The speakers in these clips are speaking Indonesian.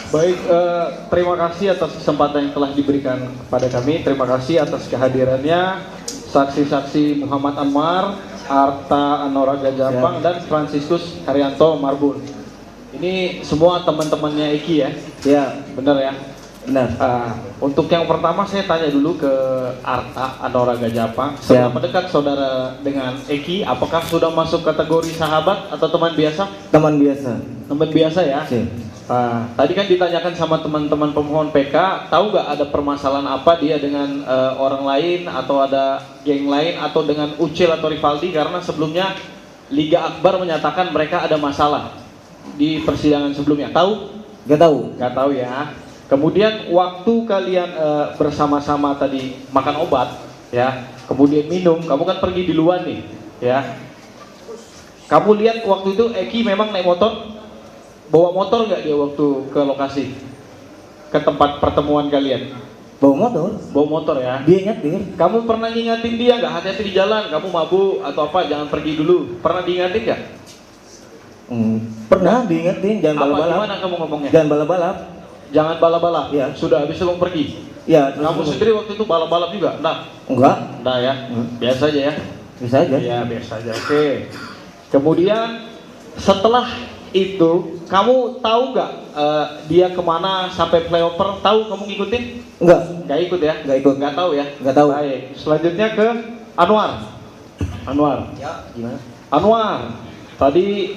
Baik, terima kasih atas kesempatan yang telah diberikan kepada kami. Terima kasih atas kehadirannya saksi-saksi Muhammad Anwar, Arta Anora Gajapang, dan Franciscus Haryanto Marbun. Ini semua teman-temannya Eki ya? Ya, benar ya? benar. Untuk yang pertama saya tanya dulu ke Arta Anora Gajapang. Seberapa dekat saudara dengan Eki? Apakah sudah masuk kategori sahabat atau teman biasa? Teman biasa. Teman biasa ya? Ya. Tadi kan ditanyakan sama teman-teman pemohon PK, tahu nggak ada permasalahan apa dia dengan orang lain atau ada geng lain atau dengan Ucil atau Rivaldi, karena sebelumnya Liga Akbar menyatakan mereka ada masalah di persidangan sebelumnya. Tahu? Gak tahu. Nggak tahu ya. Kemudian waktu kalian bersama-sama tadi makan obat, ya, kemudian minum, kamu kan pergi di luar nih, ya. Kamu lihat waktu itu Eki memang naik motor? Bawa motor nggak dia waktu ke lokasi, ke tempat pertemuan kalian? Bawa motor. Bawa motor ya. Dia nyetir. Kamu pernah ngingatin dia nggak, hati-hati di jalan, kamu mabuk atau apa, jangan pergi dulu? Pernah diingatin nggak? Pernah diingetin, jangan Apa, balap-balap. gimana kamu ngomongnya? Jangan balap-balap. Jangan balap-balap. Ya. Sudah habis itu kamu pergi. Ya. Kamu sendiri waktu itu balap-balap juga? Nah, Enggak. nah ya, biasa aja ya. Bisa aja. Ya biasa aja. Oke. Kemudian setelah itu kamu tahu nggak dia kemana sampai flyover? Tahu, kamu ngikutin? Enggak. Nggak ikut ya? Nggak ikut. Nggak tahu ya? Nggak tahu. Baik. Selanjutnya ke Anwar. Anwar. Ya, gimana? Anwar. Tadi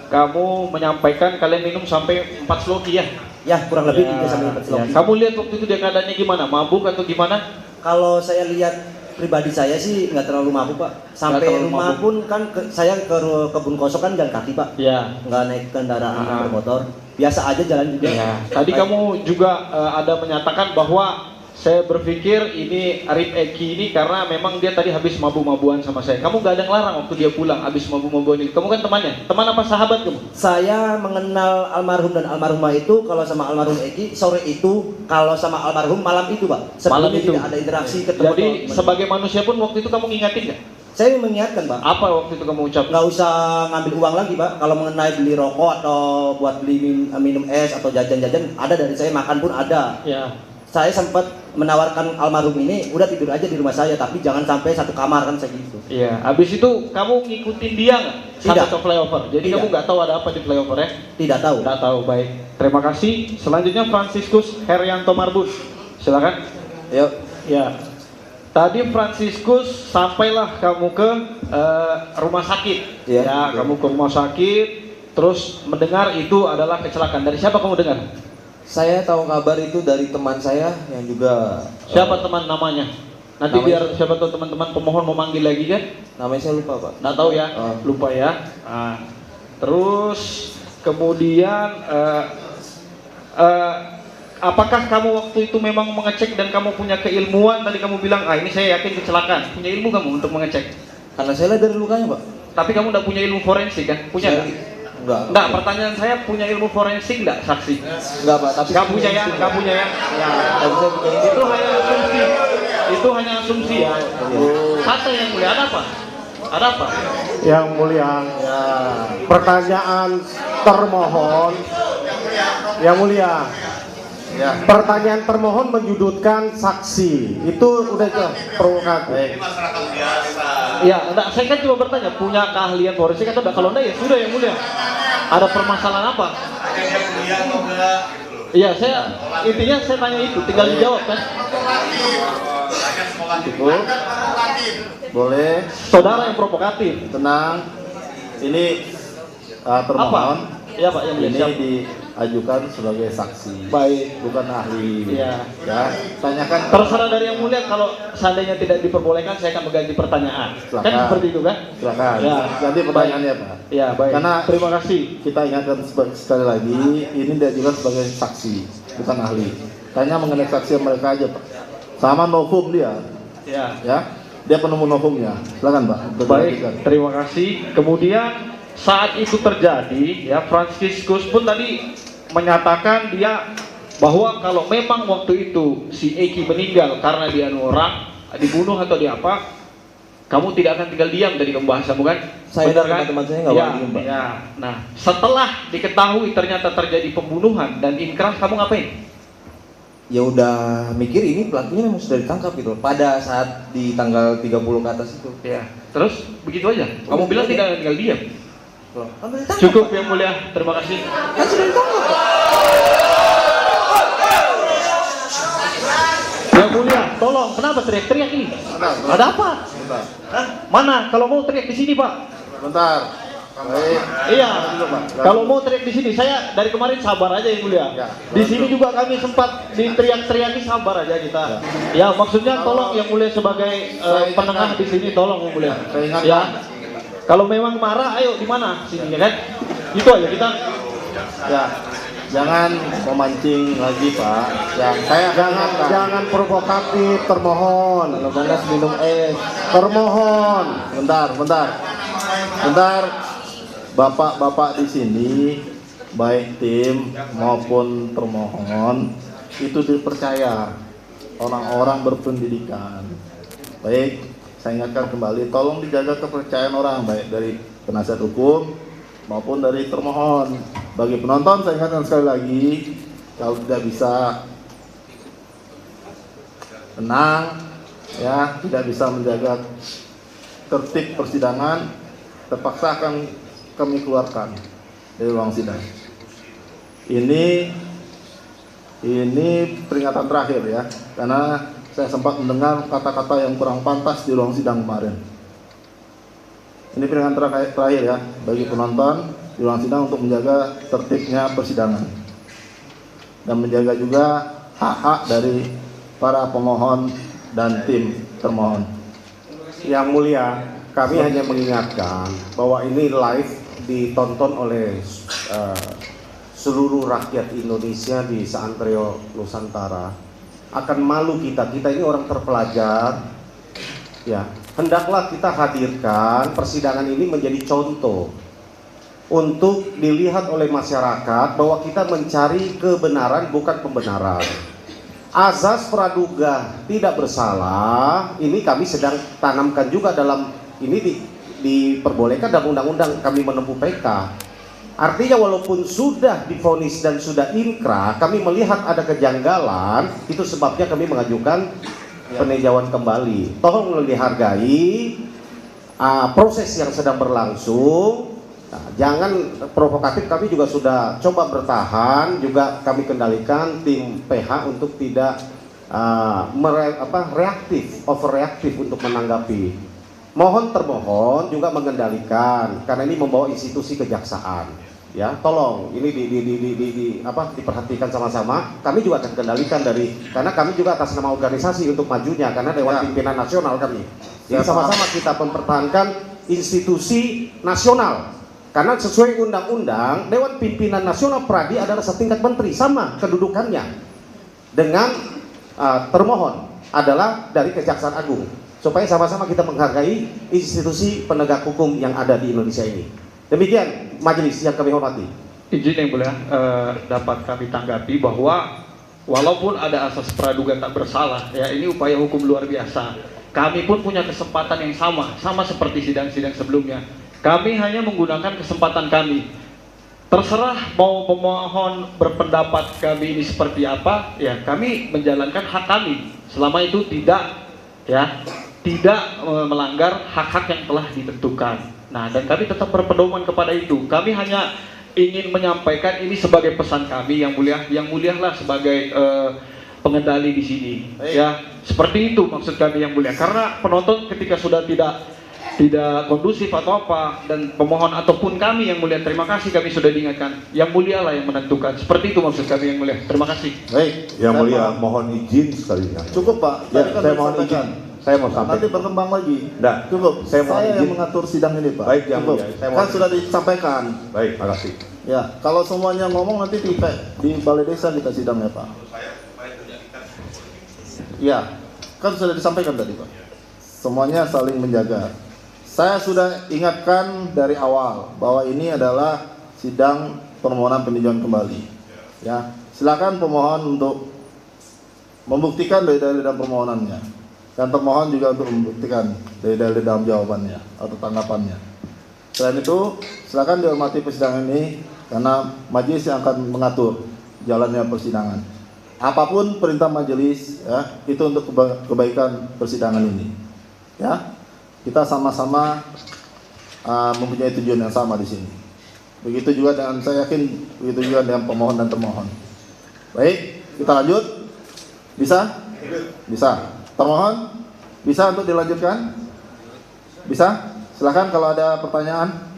kamu menyampaikan kalian minum sampai 4 sloki ya? Ya, kurang lebih Ya, 3 sampai 4 ya. sloki. Kamu lihat waktu itu dia keadaannya gimana? Mabuk atau gimana? Kalau saya lihat pribadi saya sih nggak terlalu mabuk, Pak. Sampai terlalu rumah mabuk. pun kan saya ke kebun kosong kan jalan kaki, Pak. Ya. Nggak naik kendaraan bermotor. Biasa aja jalan juga. Ya. Tadi kamu juga ada menyatakan bahwa saya berpikir ini Arif Eki ini karena memang dia tadi habis mabu-mabuan sama saya. Kamu gak ada ngelarang waktu dia pulang habis mabu-mabuan itu. Kamu kan temannya. Teman apa sahabat kamu? Saya mengenal almarhum dan almarhumah itu kalau sama almarhum Eki sore itu, kalau sama almarhum malam itu, Pak. Sebelumnya Malam itu. tidak ada interaksi ketemu. Jadi sebagai manusia pun waktu itu kamu ngingatin gak? Saya mengingatkan, Pak. Apa waktu itu kamu ucap? Nggak usah ngambil uang lagi, Pak. Kalau mengenai beli rokok atau buat beli minum es atau jajan-jajan, ada dari saya, makan pun ada. Ya. Saya sempat menawarkan almarhum ini, udah tidur aja di rumah saya, tapi jangan sampai satu kamar kan segitu. Iya. Habis itu kamu ngikutin dia nggak? Sampai Tidak. ke flyover. Jadi Tidak. kamu nggak tahu ada apa di flyover ya? Tidak tahu. Nggak tahu. Baik. Terima kasih. Selanjutnya Franciscus Haryanto Marbun. Silakan. Yuk. Ya. Tadi Franciscus sampailah kamu ke rumah sakit. Iya. Ya, kamu ke rumah sakit, terus mendengar itu adalah kecelakaan. Dari siapa kamu dengar? Saya tahu kabar itu dari teman saya yang juga Siapa teman namanya? Nanti namanya- biar siapa tahu teman-teman pemohon mau manggil lagi kan? namanya saya lupa, Pak. Nggak tahu ya, Oh. lupa ya. Nah, terus kemudian apakah kamu waktu itu memang mengecek dan kamu punya keilmuan? Tadi kamu bilang, ini saya yakin kecelakaan. Punya ilmu kamu untuk mengecek? Karena saya lihat dari lukanya, Pak. Tapi kamu nggak punya ilmu forensik kan? Punya Saya- nggak? Enggak. Enggak, pertanyaan saya punya ilmu forensik nggak, saksi? Enggak, Pak, tapi Nggak punya ya, nggak punya ya. Ya, Tapi saya punya ini. itu hanya asumsi. Itu hanya asumsi ya. Santai yang mulia, ada apa? Ada apa? Yang mulia, Ya. pertanyaan termohon. Yang mulia, Ya. pertanyaan termohon menyudutkan saksi. Itu udah itu provokatif. Baik. Ya, enggak, saya kan cuma bertanya, punya keahlian forensik atau enggak? Kalau enggak ya sudah yang mulia. Ada permasalahan apa? Iya, saya intinya saya tanya itu, tinggal dijawab kan. Cukup. Boleh. Saudara yang provokatif. Tenang. Ini termohon. Iya Pak, yang mulia. Ini Siap. diajukan sebagai saksi. Baik. Bukan ahli. Iya. Ya. Tanyakan. Terserah dari yang mulia, kalau seandainya tidak diperbolehkan saya akan mengganti pertanyaan. Silakan. Kan seperti itu kan? Silakan. Ya. Ganti pertanyaannya, Pak. Ya, baik. Karena Terima kasih. kita ingatkan sekali lagi, ini diajukan sebagai saksi, bukan ahli. Tanya mengenai saksi mereka aja, Pak. Sama novum dia, Ya. ya. Dia penemu novumnya. Silakan, Pak. Baik, terima kasih. Kemudian saat itu terjadi, ya, Franciscus pun tadi menyatakan dia bahwa kalau memang waktu itu si Eki meninggal karena dia orang dibunuh atau di apa, Kamu tidak akan tinggal diam dari pembahasanmu kan? Saya Benar dan teman-teman saya nggak boleh diem, Pak. Ya. Nah, setelah diketahui ternyata terjadi pembunuhan dan inkrah, kamu ngapain? Ya udah mikir ini pelakunya memang sudah ditangkap gitu pada saat di tanggal 30 ke atas itu. Ya. Terus begitu aja. Kamu bilang tidak akan tinggal diam. Loh, kan sudah ditangkap, Cukup Pak. yang mulia. Terima kasih. Kan sudah ditangkap, Pak. Yang mulia, tolong. Kenapa teriak-teriak ini? Bentar, Ada apa? bentar. Hah? Mana? Kalau mau teriak di sini, Pak. Bentar. Baik. Iya. Dulu, Pak. Kalau mau teriak di sini, saya dari kemarin sabar aja yang mulia. Ya. Di sini juga kami sempat diteriak-teriaki, sabar aja kita. Ya, maksudnya tolong yang mulia sebagai Saya penengah ingatkan. di sini, tolong yang mulia. Saya ingatkan. Ya. Kalau memang marah, ayo di mana? Sini ya kan? Itu aja kita. Ya, jangan memancing lagi Pak. Yang saya ingatkan. Jangan provokatif, termohon. Kalau panas minum es. Termohon. Bentar. Bapak-bapak di sini, baik tim maupun termohon, itu dipercaya orang-orang berpendidikan. Baik, saya ingatkan kembali, tolong dijaga kepercayaan orang, baik dari penasihat hukum maupun dari termohon. Bagi penonton, saya ingatkan sekali lagi, kalau tidak bisa tenang, ya, tidak bisa menjaga tertib persidangan, terpaksa akan kami keluarkan dari ruang sidang. Ini peringatan terakhir ya, karena saya sempat mendengar kata-kata yang kurang pantas di ruang sidang kemarin. Ini peringatan terakhir ya bagi penonton di ruang sidang untuk menjaga tertibnya persidangan dan menjaga juga hak-hak dari para pemohon dan tim termohon. Yang mulia, kami hanya mengingatkan bahwa ini live ditonton oleh seluruh rakyat Indonesia di seantero Nusantara. Akan malu kita ini orang terpelajar. Ya, hendaklah kita hadirkan persidangan ini menjadi contoh untuk dilihat oleh masyarakat bahwa kita mencari kebenaran bukan pembenaran. Azas praduga tidak bersalah ini kami sedang tanamkan juga dalam ini diperbolehkan dalam undang-undang kami menempuh PK. Artinya walaupun sudah divonis dan sudah inkrah, kami melihat ada kejanggalan, itu sebabnya kami mengajukan peninjauan kembali. Tolong dihargai proses yang sedang berlangsung. Nah, jangan provokatif, kami juga sudah coba bertahan, juga kami kendalikan tim PH untuk tidak reaktif, overreaktif untuk menanggapi. Mohon termohon juga mengendalikan karena ini membawa institusi kejaksaan. Ya, tolong ini diperhatikan sama-sama. Kami juga akan kendalikan karena kami juga atas nama organisasi untuk majunya karena Dewan Pimpinan Nasional kami. Jadi sama-sama kita mempertahankan institusi nasional. Karena sesuai undang-undang Dewan Pimpinan Nasional Pradi adalah setingkat menteri, sama kedudukannya dengan termohon adalah dari Kejaksaan Agung, supaya sama-sama kita menghargai institusi penegak hukum yang ada di Indonesia ini. Demikian majelis yang kami hormati. Izin yang mulia, dapat kami tanggapi bahwa walaupun ada asas praduga tak bersalah, ya ini upaya hukum luar biasa. Kami pun punya kesempatan yang sama seperti sidang-sidang sebelumnya. Kami hanya menggunakan kesempatan kami. Terserah mau pemohon berpendapat kami ini seperti apa, ya kami menjalankan hak kami. Selama itu tidak melanggar hak-hak yang telah ditentukan. Nah, dan kami tetap berpedoman kepada itu. Kami hanya ingin menyampaikan ini sebagai pesan kami yang mulialah sebagai pengendali di sini. Ya, seperti itu maksud kami yang mulia. Karena penonton ketika sudah tidak kondusif atau apa, dan pemohon ataupun kami yang mulia, terima kasih kami sudah diingatkan. Yang mulia lah yang menentukan. Seperti itu maksud kami yang mulia. Terima kasih. Baik, Yang mulia, mohon izin sekali. cukup Pak. Ya, Tadi kan saya mohon disampaikan. izin. Saya mau Nanti sampaikan. berkembang lagi. Nggak, Cukup. saya mohon yang izin. mengatur sidang ini Pak. Baik, yang Cukup. mulia. Saya Kan mohon- sudah disampaikan. Baik, makasih. Ya, kalau semuanya ngomong nanti di balai desa kita sidang ya Pak. Ya, kan sudah disampaikan tadi Pak. Semuanya saling menjaga. Saya sudah ingatkan dari awal bahwa ini adalah sidang permohonan peninjauan kembali. Ya, silakan pemohon untuk membuktikan dari dalam permohonannya. dan termohon juga untuk membuktikan dari dalam jawabannya atau tanggapannya. Selain itu, silakan dihormati persidangan ini karena majelis yang akan mengatur jalannya persidangan. Apapun perintah majelis, ya, itu untuk kebaikan persidangan ini. Ya, kita sama-sama mempunyai tujuan yang sama di sini. Begitu juga dengan, saya yakin begitu juga dengan pemohon dan termohon. Baik, kita lanjut. Bisa? Bisa. Termohon, bisa untuk dilanjutkan? Bisa? Silakan kalau ada pertanyaan.